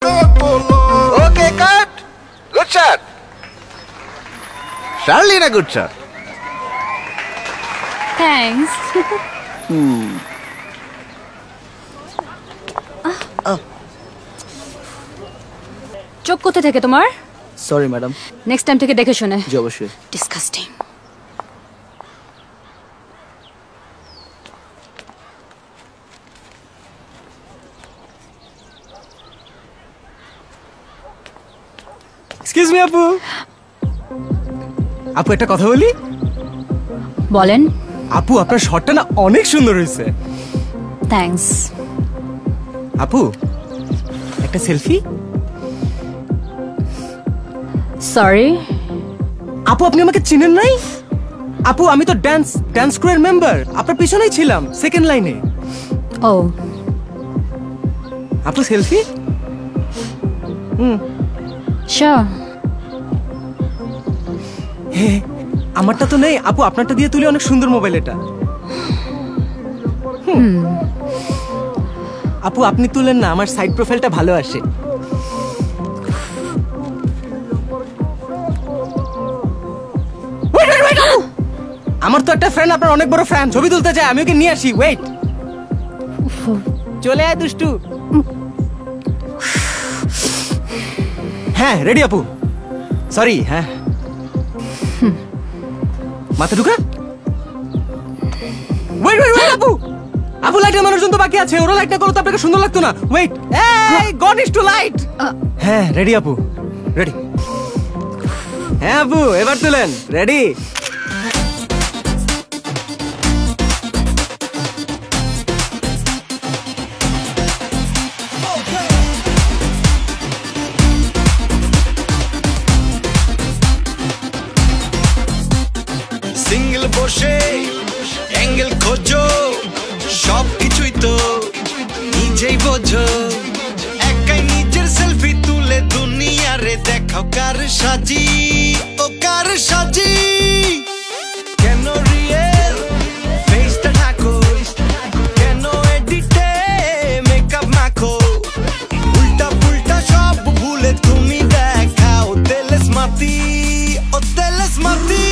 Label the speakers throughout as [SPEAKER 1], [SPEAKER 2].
[SPEAKER 1] Okay, cut. Good shot. Charlene, a good shot.
[SPEAKER 2] Thanks. চোখ কোথায় থেকে তোমার?
[SPEAKER 3] Sorry madam.
[SPEAKER 2] নেক্সট টাইম থেকে দেখে শুনে।
[SPEAKER 3] জি অবশ্যই।
[SPEAKER 2] ডিসকাস্টিং।
[SPEAKER 3] এক্সকিউজ মি আপু। আপু একটা কথা বলি।
[SPEAKER 2] বলেন।
[SPEAKER 3] আপু আপনার শটটা না অনেক সুন্দর হয়েছে।
[SPEAKER 2] থ্যাঙ্কস।
[SPEAKER 3] আপু একটা সেলফি।
[SPEAKER 2] সরি
[SPEAKER 3] আপু আপনি আমাকে চিনেন নাই? আপু আমি তো ডান্স ক্রুয়ের মেম্বার, আপনার পিছনেই ছিলাম সেকেন্ড লাইনে।
[SPEAKER 2] ও
[SPEAKER 3] আপু সেলফি।
[SPEAKER 2] শিওর।
[SPEAKER 3] আমারটা তো নেই আপু, আপনারটা দিয়ে তুলি, অনেক সুন্দর মোবাইল এটা। আপু আপনি তুলেন না, আমার সাইড প্রোফাইলটা ভালো আসে। আমার তো একটা ফ্রেন্ড আপনার অনেক বড় ফ্যান, ছবি তুলতে চায়, আমি ওকে নিয়ে আসি। ওয়েট, চলে আয় দুষ্টু। হ্যাঁ রেডি আপু। সরি। হ্যাঁ মাথা ঢুকা। ওয়েট ওয়েট ওয়েট আপু, আপু লাইট আমার জন্য বাকি আছে, ওরা লাইট না করলে তো আপনাকে সুন্দর লাগতো না। ওয়েট, এই গড ইজ টু লাইট। হ্যাঁ রেডি আপু, রেডি। হ্যাঁ আপু এবার তুলেন। রেডি।
[SPEAKER 4] সিঙ্গেল বসে অ্যাঙ্গেল খোঁজো, সব কিছুই তো নিজেই বোঝো। একাই নিজের সেলফি তুলে দুনিয়ারে দেখাও কার সাজি, ও কার সাজি। কেন রিয়েল ফেসটা ঢাকো, কেন এডিটে মেকআপ মাখো, উল্টা পুল্টা সব ভুলে তুমি দেখাও তেলেস মাতি, ও তেলেস মাতি।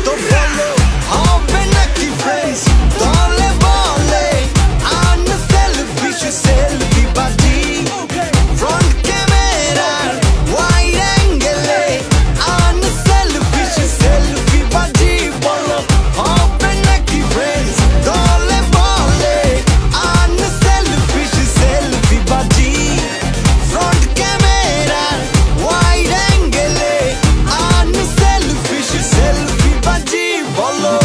[SPEAKER 4] তো বলো হবে নাকি ফ্রেন্ডস দলে বলে, আন সেলফি সেলফি বাজি, ফ্রন্ট ক্যামেরার ওয়াইড অ্যাঙ্গেলে, আন সেলফি সেলফি বাজি। বলো হবে নাকি ফ্রেন্ডস দলে বলে, আন সেলফি সেলফি বাজি, ফ্রন্ট ক্যামেরার ওয়াইড অ্যাঙ্গেলে, আন সেলফি সেলফি বাজি। বলো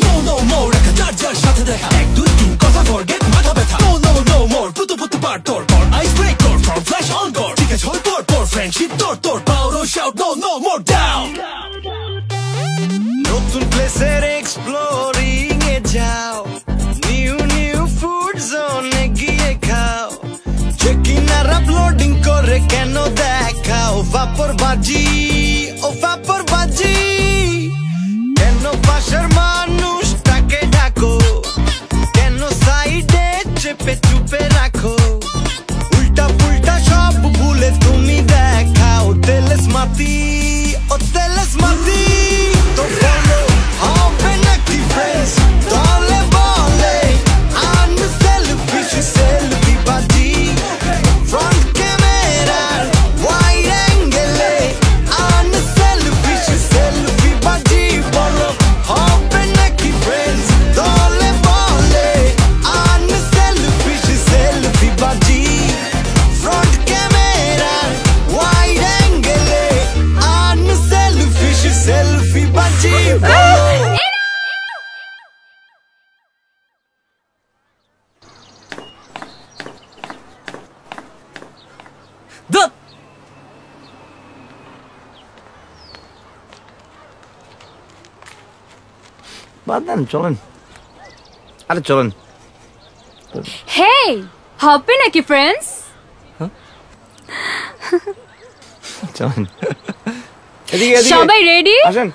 [SPEAKER 5] No, no more, রাখা যার যার সাথে দেখা, এক দুই তিন কথা ফরগেট মাথা ব্যথা। No, no, no more, পুতু পুতু বার তোর পর, আইস ব্রেক তোর ফর ফ্ল্যাশ অন কর, ঠিক আছে হই তোর পর ফ্রেন্ডশিপ তোর তোর পাওয়ার ও shout. No, no more down।
[SPEAKER 4] নতুন প্লেসের এক্সপ্লোরিং এ যাও, নিউ নিউ ফুড জোনে গিয়ে খাও, চেকিং আর আপলোডিং করে কেন দেখাও ভাপর বাজি, ও ভাপর বাজি। কেন পাশের মানুষটাকে ডাকো, কেন সাইডে চেপে চুপে রাখো, উল্টা পুল্টা সব ভুলে তুমি দেখাও তেলেস মাতি, ও তেলেস মাতি। তো বলো হবে নাকি ফ্রেন্ডস দলে বলে, আন সেলফি সেলফি বাজি, ফ্রন্ট ক্যামেরার ওয়াইড অ্যাঙ্গেলে, আন সেলফি সেলফি বাজি। বলো হবে নাকি ফ্রেন্ডস দলে বলে, আন সেলফি সেলফি বাজি, ফ্রন্ট ক্যামেরার ওয়াইড অ্যাঙ্গেলে, আন সেলফি সেলফি বাজি। বলো
[SPEAKER 1] বাদ দেন, চলেন। আরে চলেন।
[SPEAKER 2] হেই হবে নাকি ফ্রেন্ডস?
[SPEAKER 1] চলেন এদিকে এদিকে
[SPEAKER 2] সবাই রেডি?
[SPEAKER 1] আসেন